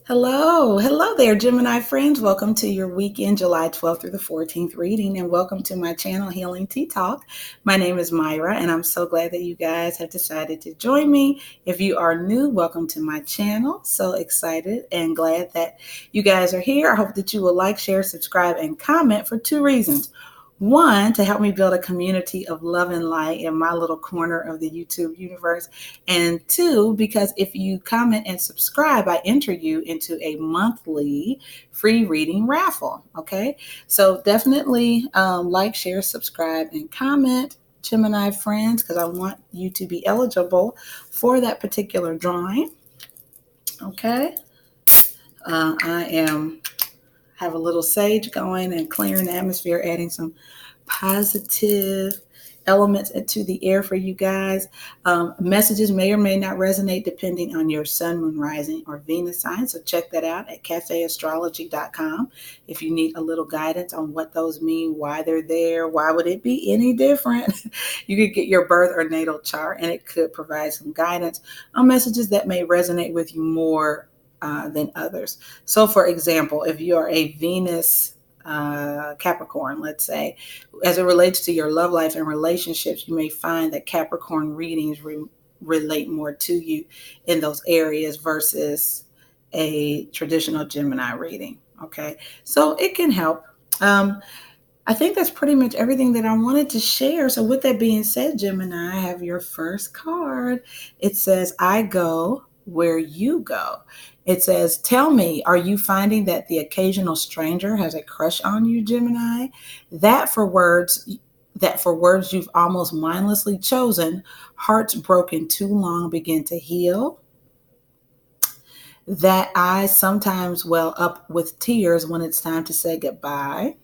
Hello there, Gemini friends. Welcome to your weekend, July 12th through the 14th reading, and welcome to my channel, Healing Tea Talk. My name is Myra, and I'm so glad that you guys have decided to join me. If you are new, welcome to my channel. So excited and glad that you guys are here. I hope that you will like, share, subscribe, and comment for two reasons. One, to help me build a community of love and light in my little corner of the YouTube universe. And two, because if you comment and subscribe, I enter you into a monthly free reading raffle. Okay. So definitely like, share, subscribe, and comment, Gemini friends, because I want you to be eligible for that particular drawing. Okay. I am have a little sage going and clearing the atmosphere, adding some positive elements into the air for you guys. Messages may or may not resonate depending on your sun, moon, rising, or Venus sign. So check that out at cafeastrology.com if you need a little guidance on what those mean, why they're there, why would it be any different. You could get your birth or natal chart, and it could provide some guidance on messages that may resonate with you more than others. So, for example, if you are a Venus Capricorn, let's say, as it relates to your love life and relationships, you may find that Capricorn readings relate more to you in those areas versus a traditional Gemini reading. Okay, so it can help. I think that's pretty much everything that I wanted to share. So, with that being said, Gemini, I have your first card. It says, I go where you go. It says, tell me, are you finding that the occasional stranger has a crush on you, Gemini? That for words you've almost mindlessly chosen, hearts broken too long begin to heal. That eyes sometimes well up with tears when it's time to say goodbye.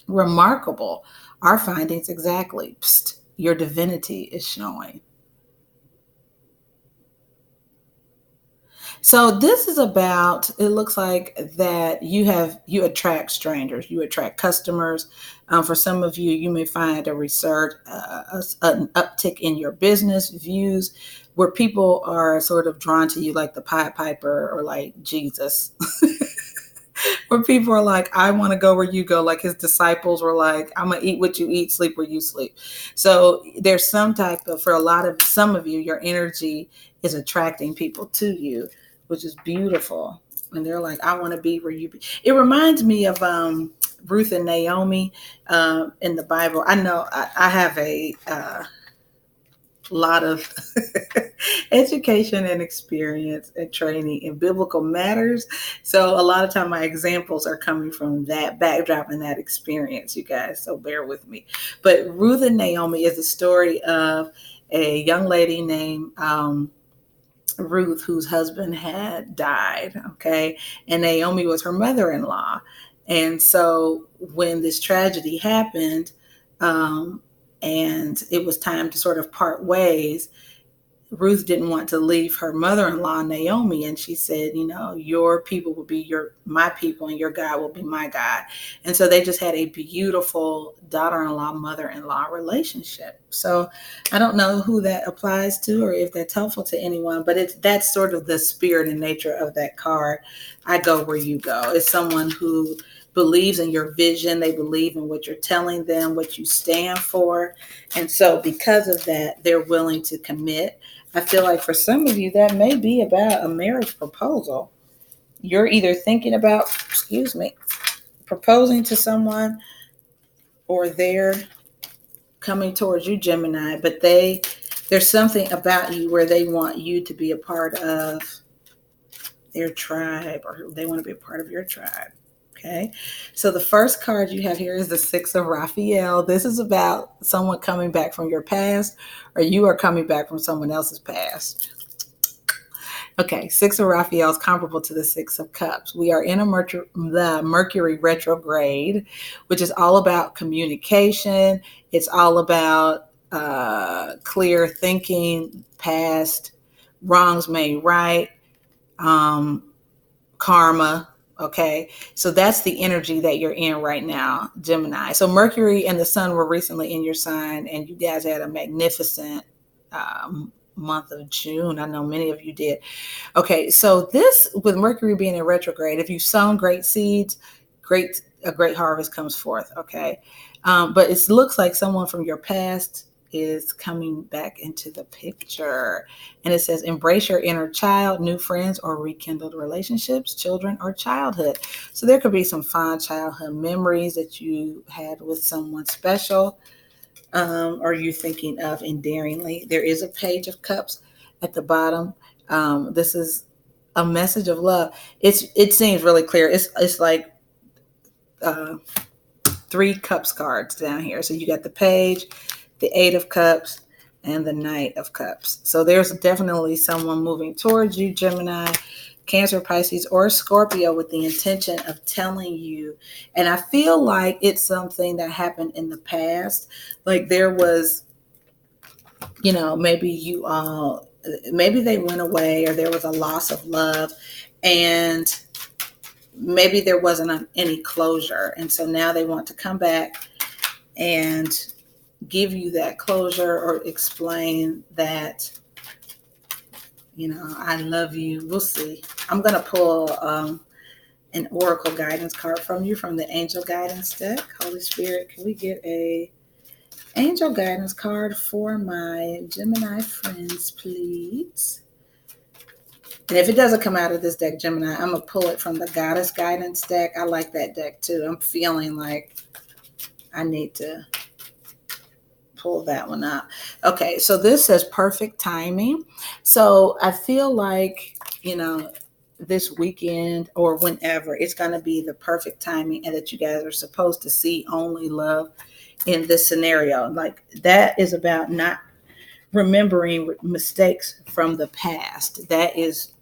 Remarkable. Our findings exactly. Psst, your divinity is showing. So this is about, it looks like that you attract strangers, you attract customers. For some of you, you may find a research, an uptick in your business views where people are sort of drawn to you like the Pied Piper or like Jesus. Where people are like, I want to go where you go. Like his disciples were like, I'm going to eat what you eat, sleep where you sleep. So there's some type of, some of you, your energy is attracting people to you, which is beautiful. And they're like, I want to be where you be. It reminds me of Ruth and Naomi in the Bible. I know I have a lot of education and experience and training in biblical matters. So a lot of time my examples are coming from that backdrop and that experience, you guys. So bear with me. But Ruth and Naomi is the story of a young lady named Ruth, whose husband had died. Okay. And Naomi was her mother-in-law. And so when this tragedy happened, and it was time to sort of part ways, Ruth didn't want to leave her mother-in-law, Naomi, and she said, your people will be my people and your God will be my God. And so they just had a beautiful daughter-in-law, mother-in-law relationship. So I don't know who that applies to or if that's helpful to anyone, but that's sort of the spirit and nature of that card. I go where you go. It's someone who believes in your vision. They believe in what you're telling them, what you stand for. And so because of that, they're willing to commit. I feel like for some of you, that may be about a marriage proposal. You're either thinking about, proposing to someone, or they're coming towards you, Gemini, but there's something about you where they want you to be a part of their tribe, or they want to be a part of your tribe. Okay, so the first card you have here is the Six of Raphael. This is about someone coming back from your past, or you are coming back from someone else's past. Okay, Six of Raphael is comparable to the Six of Cups. We are in the Mercury retrograde, which is all about communication. It's all about clear thinking, past wrongs made right, karma. Okay, so that's the energy that you're in right now, Gemini. So Mercury and the sun were recently in your sign, and you guys had a magnificent month of June. I know many of you did. Okay, so this, with Mercury being in retrograde, if you've sown great seeds, a great harvest comes forth. Okay, but it looks like someone from your past is coming back into the picture, and it says embrace your inner child, new friends or rekindled relationships, children or childhood. So there could be some fond childhood memories that you had with someone special, or you thinking of endearingly. There is a page of cups at the bottom. This is a message of love. It seems really clear. It's like uh, 3 cups cards down here. So you got the page, the 8 of cups, and the Knight of Cups. So there's definitely someone moving towards you, Gemini, Cancer, Pisces, or Scorpio, with the intention of telling you. And I feel like it's something that happened in the past. Like there was, maybe maybe they went away, or there was a loss of love, and maybe there wasn't any closure. And so now they want to come back and give you that closure, or explain that, I love you. We'll see. I'm going to pull an oracle guidance card from you from the angel guidance deck. Holy Spirit, can we get a angel guidance card for my Gemini friends, please? And if it doesn't come out of this deck, Gemini, I'm going to pull it from the goddess guidance deck. I like that deck too. I'm feeling like I need to pull that one up. Okay, so this says perfect timing. So I feel like, this weekend or whenever, it's going to be the perfect timing, and that you guys are supposed to see only love in this scenario. Like that is about not remembering mistakes from the past. That is,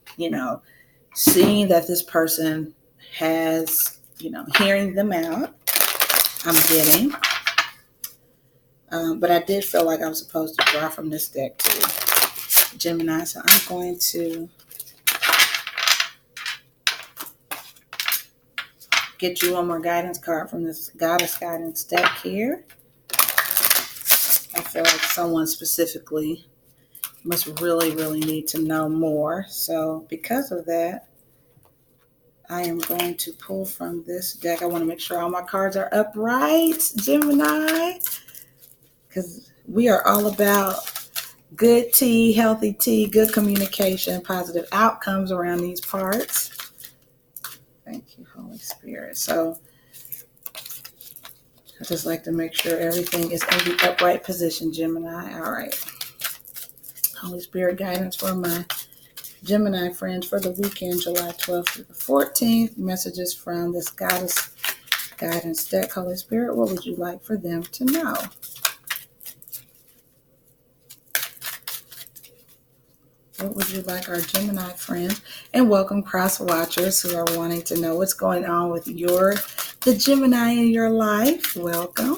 seeing that this person has, hearing them out. I'm getting. But I did feel like I was supposed to draw from this deck too, Gemini. So I'm going to get you one more guidance card from this goddess guidance deck here. I feel like someone specifically must really, really need to know more. So because of that, I am going to pull from this deck. I want to make sure all my cards are upright, Gemini, because we are all about good tea, healthy tea, good communication, positive outcomes around these parts. Thank you, Holy Spirit. So I just like to make sure everything is in the upright position, Gemini. All right. Holy Spirit guidance for my Gemini friends for the weekend, July 12th through the 14th. Messages from this goddess guidance deck. Holy Spirit, what would you like for them to know? What would you like our Gemini friends, and welcome cross watchers who are wanting to know what's going on with the Gemini in your life? Welcome.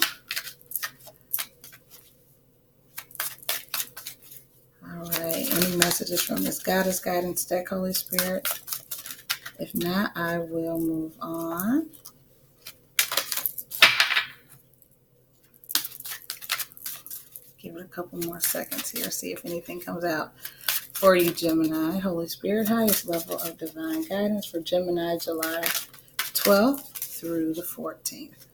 All right. Any messages from this goddess guidance deck, Holy Spirit? If not, I will move on. Give it a couple more seconds here. See if anything comes out for you, Gemini. Holy Spirit, highest level of divine guidance for Gemini, July 12th through the 14th.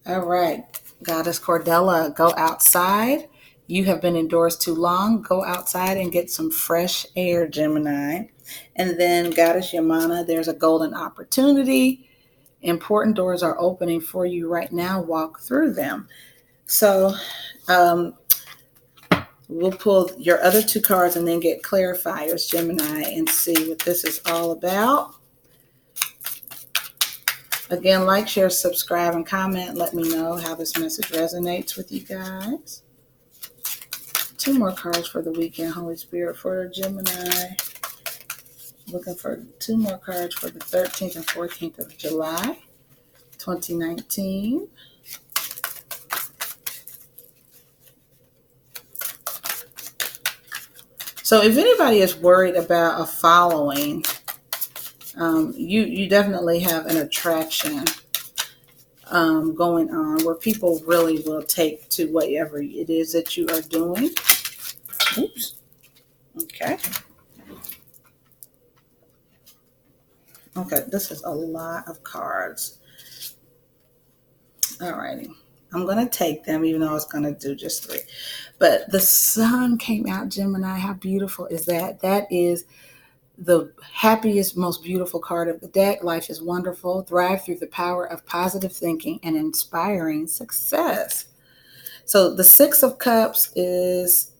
All right, Goddess Cordella, go outside. You have been indoors too long. Go outside and get some fresh air, Gemini. And then Goddess Yamana, there's a golden opportunity. Important doors are opening for you right now. Walk through them. So we'll pull your other 2 cards and then get clarifiers, Gemini, and see what this is all about. Again, like, share, subscribe, and comment. Let me know how this message resonates with you guys. 2 more cards for the weekend, Holy Spirit, for Gemini. Looking for 2 more cards for the 13th and 14th of July, 2019. So if anybody is worried about a following, you definitely have an attraction going on where people really will take to whatever it is that you are doing. Oops. Okay. Okay, this is a lot of cards. All righty. I'm going to take them, even though I was going to do just 3. But the sun came out, Gemini. How beautiful is that? That is the happiest, most beautiful card of the deck. Life is wonderful. Thrive through the power of positive thinking and inspiring success. So the 6 of Cups is,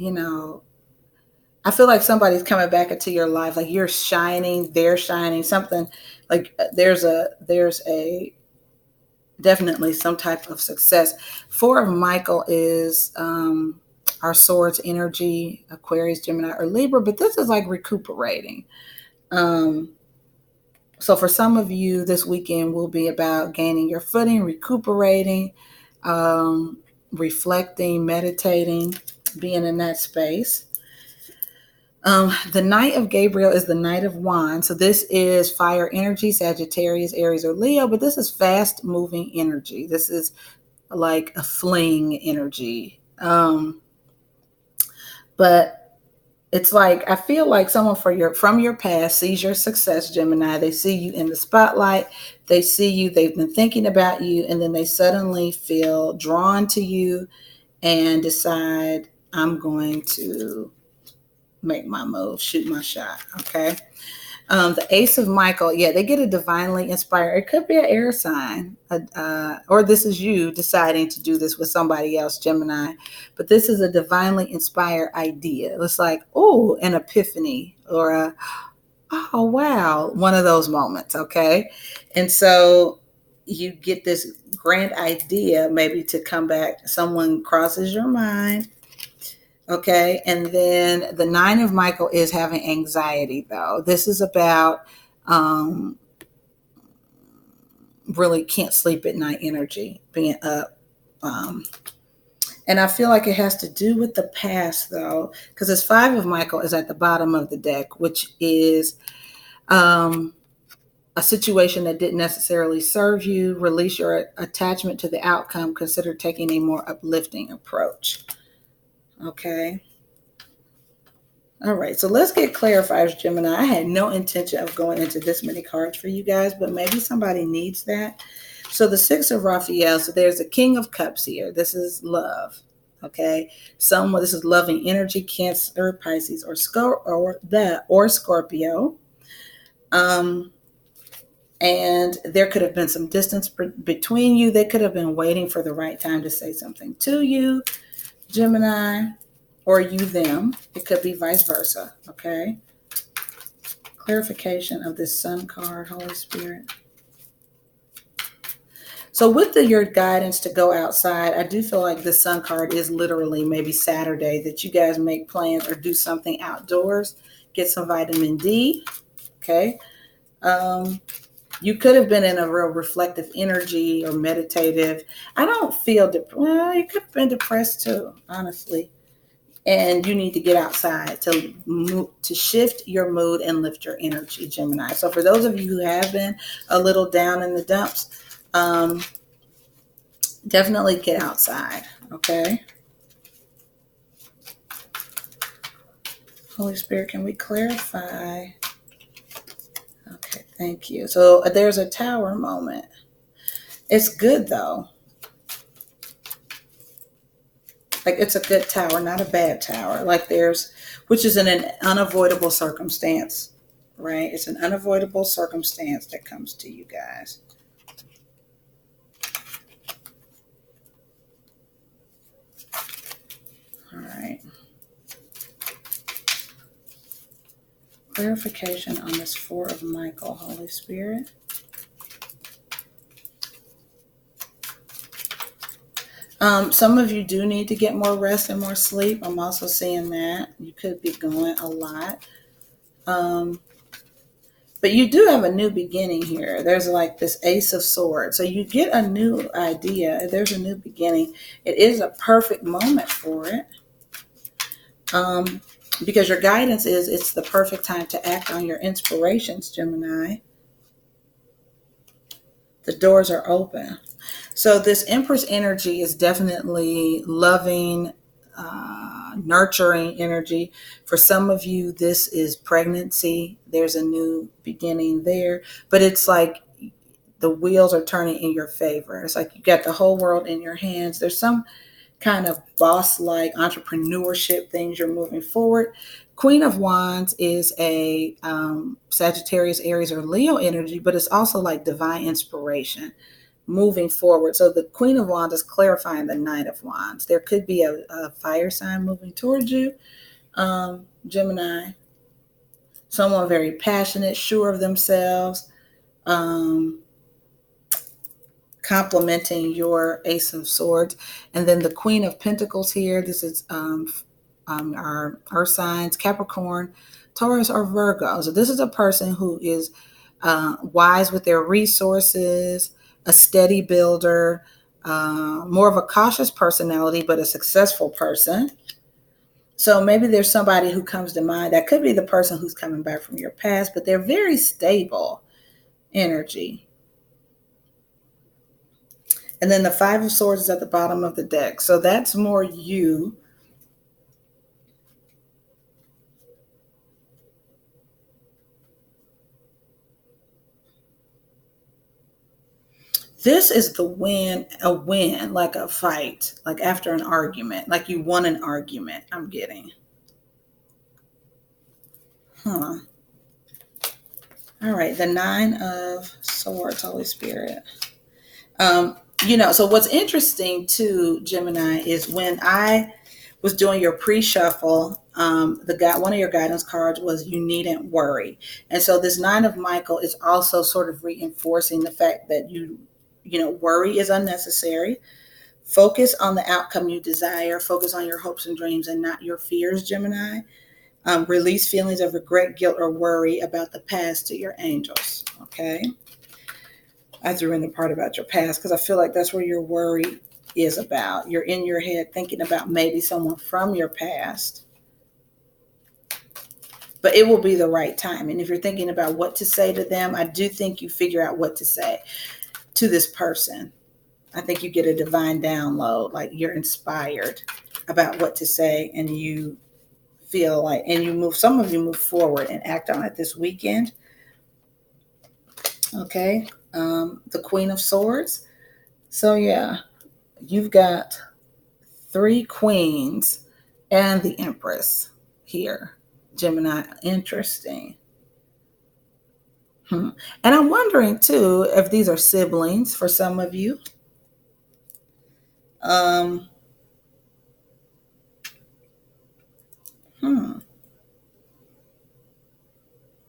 I feel like somebody's coming back into your life. Like you're shining, they're shining, something like there's a definitely some type of success. 4 of Michael is our swords energy, Aquarius, Gemini, or Libra, but this is like recuperating. So for some of you, this weekend will be about gaining your footing, recuperating, reflecting, meditating, being in that space. The Knight of Gabriel is the Knight of Wands. So this is fire energy, Sagittarius, Aries, or Leo, but this is fast moving energy. This is like a fling energy. But it's like, I feel like someone from your past sees your success, Gemini. They see you in the spotlight. They see you, they've been thinking about you, and then they suddenly feel drawn to you and decide, I'm going to make my move, shoot my shot. Okay. The Ace of Michael, yeah, they get a divinely inspired. It could be an air sign, or this is you deciding to do this with somebody else, Gemini. But this is a divinely inspired idea. It's like, oh, an epiphany, or a, oh, wow, one of those moments. Okay. And so you get this grand idea, maybe to come back. Someone crosses your mind. Okay. And then the 9 of Michael is having anxiety, though. This is about really can't sleep at night energy, being up. And I feel like it has to do with the past, though, because this 5 of Michael is at the bottom of the deck, which is a situation that didn't necessarily serve you. Release your attachment to the outcome. Consider taking a more uplifting approach. Okay. All right, so let's get clarifiers, Gemini. I had no intention of going into this many cards for you guys, but maybe somebody needs that. So the 6 of Raphael, so there's a King of Cups here. This is love, okay? This is loving energy, Cancer, Pisces, or Scorpio. And there could have been some distance between you. They could have been waiting for the right time to say something to you, Gemini. Or you, them. It could be vice versa, okay? Clarification of this Sun card, Holy Spirit. So with your guidance to go outside, I do feel like the Sun card is literally maybe Saturday that you guys make plans or do something outdoors. Get some vitamin D, okay? You could have been in a real reflective energy or meditative. I don't feel, well, you could have been depressed too, honestly. And you need to get outside to shift your mood and lift your energy, Gemini. So for those of you who have been a little down in the dumps, definitely get outside, okay? Holy Spirit, can we clarify? Okay, thank you. So there's a tower moment. It's good, though. Like it's a good tower, not a bad tower. Like which is an unavoidable circumstance, right? It's an unavoidable circumstance that comes to you guys. All right. Clarification on this 4 of Michael, Holy Spirit. Some of you do need to get more rest and more sleep. I'm also seeing that. You could be going a lot. But you do have a new beginning here. There's like this Ace of Swords. So you get a new idea. There's a new beginning. It is a perfect moment for it. Because your guidance is it's the perfect time to act on your inspirations, Gemini. The doors are open. So this Empress energy is definitely loving, nurturing energy. For some of you, this is pregnancy. There's a new beginning there, but it's like the wheels are turning in your favor. It's like you got the whole world in your hands. There's some kind of boss-like entrepreneurship things you're moving forward. Queen of Wands is a Sagittarius, Aries, or Leo energy, but it's also like divine inspiration moving forward. So the Queen of Wands is clarifying the Knight of Wands. There could be a fire sign moving towards you, Gemini. Someone very passionate, sure of themselves, complementing your Ace of Swords. And then the Queen of Pentacles here. This is our earth signs, Capricorn, Taurus, or Virgo. So this is a person who is wise with their resources, a steady builder, more of a cautious personality, but a successful person. So maybe there's somebody who comes to mind. That could be the person who's coming back from your past, but they're very stable energy. And then the Five of Swords is at the bottom of the deck. So that's more you. This is the win, a win, like a fight, like after an argument, like you won an argument, I'm getting. All right, the Nine of Swords, Holy Spirit. So what's interesting too, Gemini, is when I was doing your pre-shuffle, one of your guidance cards was you needn't worry. And so this Nine of Michael is also sort of reinforcing the fact that worry is unnecessary. Focus on the outcome you desire. Focus on your hopes and dreams and not your fears, Gemini. Release feelings of regret, guilt, or worry about the past to your angels. Okay. I threw in the part about your past because I feel like that's where your worry is about. You're in your head thinking about maybe someone from your past. But it will be the right time. And if you're thinking about what to say to them, I do think you figure out what to say to this person. I think you get a divine download, like you're inspired about what to say, and you feel like, and some of you move forward and act on it this weekend. Okay. The Queen of Swords. So yeah, you've got 3 queens and the Empress here, Gemini. Interesting. And I'm wondering too if these are siblings for some of you.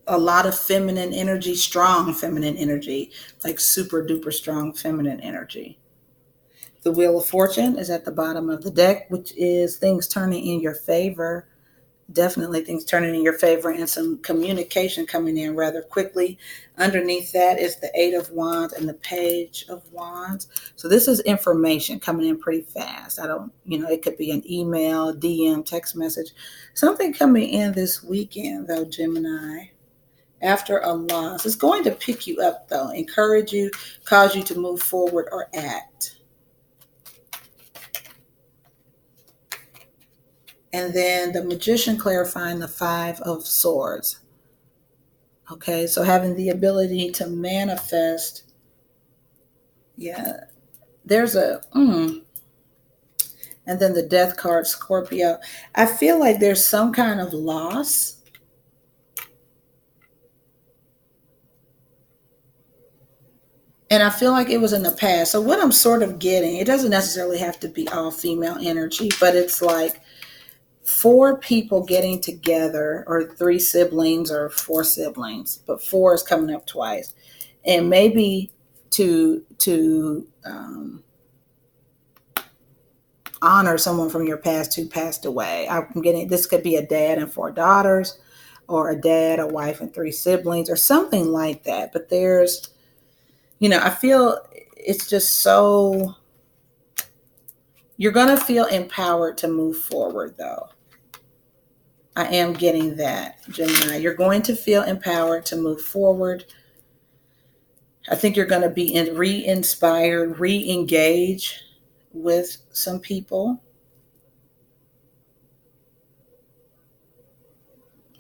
A lot of feminine energy, strong feminine energy, like super duper strong feminine energy. The Wheel of Fortune is at the bottom of the deck, which is things turning in your favor. Definitely things turning in your favor and some communication coming in rather quickly. Underneath that is the Eight of Wands and the Page of Wands. So this is information coming in pretty fast. It could be an email, DM, text message, something coming in this weekend though, Gemini. After a loss, it's going to pick you up though, encourage you, cause you to move forward or act. And then the Magician clarifying the Five of Swords. Okay, so having the ability to manifest. Yeah, there's and then the Death card, Scorpio. I feel like there's some kind of loss. And I feel like it was in the past. So what I'm sort of getting, it doesn't necessarily have to be all female energy, but it's like 4 people getting together, or 3 siblings or 4 siblings, but 4 is coming up twice. And maybe to honor someone from your past who passed away. I'm getting, this could be a dad and 4 daughters, or a dad, a wife, and 3 siblings, or something like that. But there's, I feel it's just so, you're going to feel empowered to move forward though. I am getting that, Gemini. You're going to feel empowered to move forward. I think you're going to be re-inspired, re-engage with some people.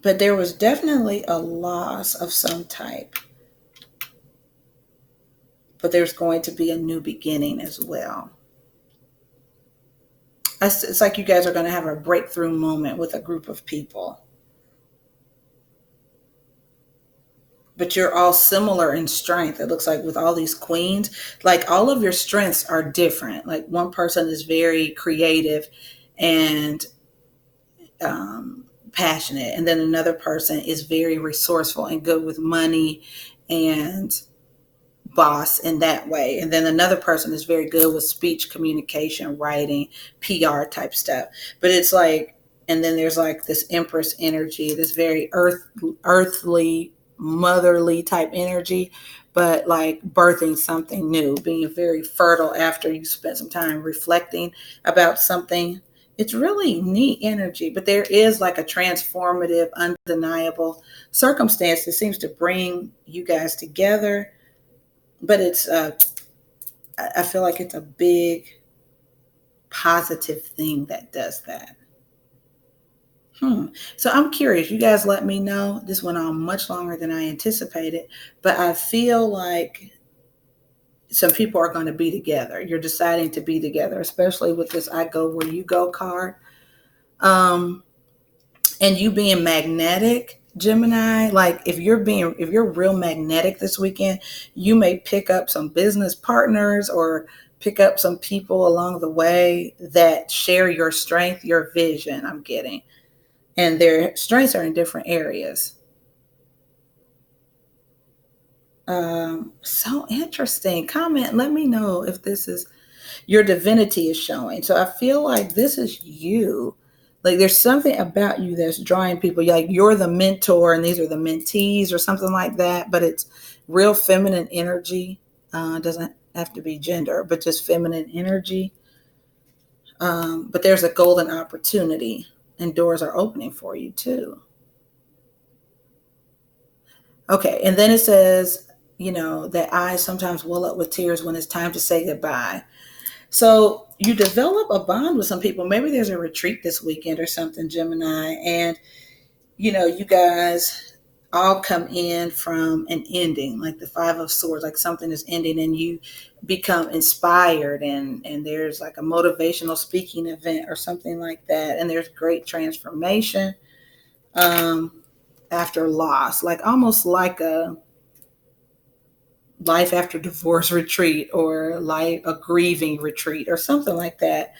But there was definitely a loss of some type. But there's going to be a new beginning as well. It's like you guys are going to have a breakthrough moment with a group of people. But you're all similar in strength. It looks like with all these queens, like all of your strengths are different. Like one person is very creative and passionate, and then another person is very resourceful and good with money and boss in that way. And then another person is very good with speech, communication, writing, PR type stuff. But it's like, and then there's like this Empress energy, this very earthly, motherly type energy, but like birthing something new, being very fertile after you spent some time reflecting about something. It's really neat energy, but there is like a transformative, undeniable circumstance that seems to bring you guys together. But it's I feel like it's a big positive thing that does that. So I'm curious. You guys let me know. This went on much longer than I anticipated, but I feel like some people are going to be together. You're deciding to be together, especially with this "I go where you go" card. Um, and you being magnetic, Gemini, like if you're real magnetic this weekend, you may pick up some business partners or pick up some people along the way that share your strength, your vision. I'm getting, and their strengths are in different areas. So interesting. Comment, let me know if this is your divinity is showing. So I feel like this is you. Like there's something about you that's drawing people. Like you're the mentor and these are the mentees or something like that. But it's real feminine energy. Doesn't have to be gender, but just feminine energy. But there's a golden opportunity and doors are opening for you too. Okay. And then it says, that eyes sometimes well up with tears when it's time to say goodbye. So you develop a bond with some people. Maybe there's a retreat this weekend or something, Gemini, and you guys all come in from an ending, like the Five of Swords, like something is ending, and you become inspired, and there's like a motivational speaking event or something like that, and there's great transformation after loss, like almost like a life after divorce retreat or like a grieving retreat or something like that,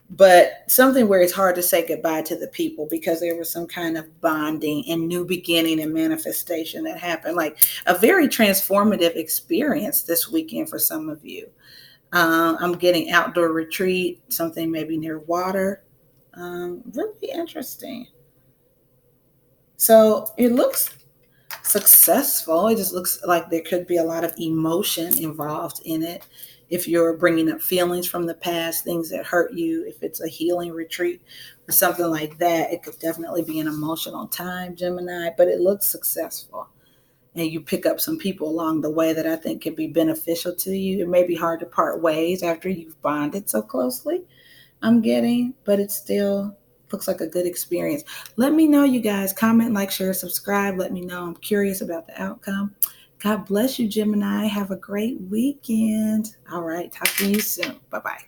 but something where it's hard to say goodbye to the people because there was some kind of bonding and new beginning and manifestation that happened, like a very transformative experience this weekend for some of you. I'm getting outdoor retreat, something maybe near water. Really interesting. So it looks successful. It just looks like there could be a lot of emotion involved in it. If you're bringing up feelings from the past, things that hurt you, if it's a healing retreat or something like that, it could definitely be an emotional time, Gemini, but it looks successful. And you pick up some people along the way that I think can be beneficial to you. It may be hard to part ways after you've bonded so closely, I'm getting, but it still looks like a good experience. Let me know, you guys. Comment, like, share, subscribe. Let me know. I'm curious about the outcome. God bless you, Gemini. Have a great weekend. All right. Talk to you soon. Bye bye.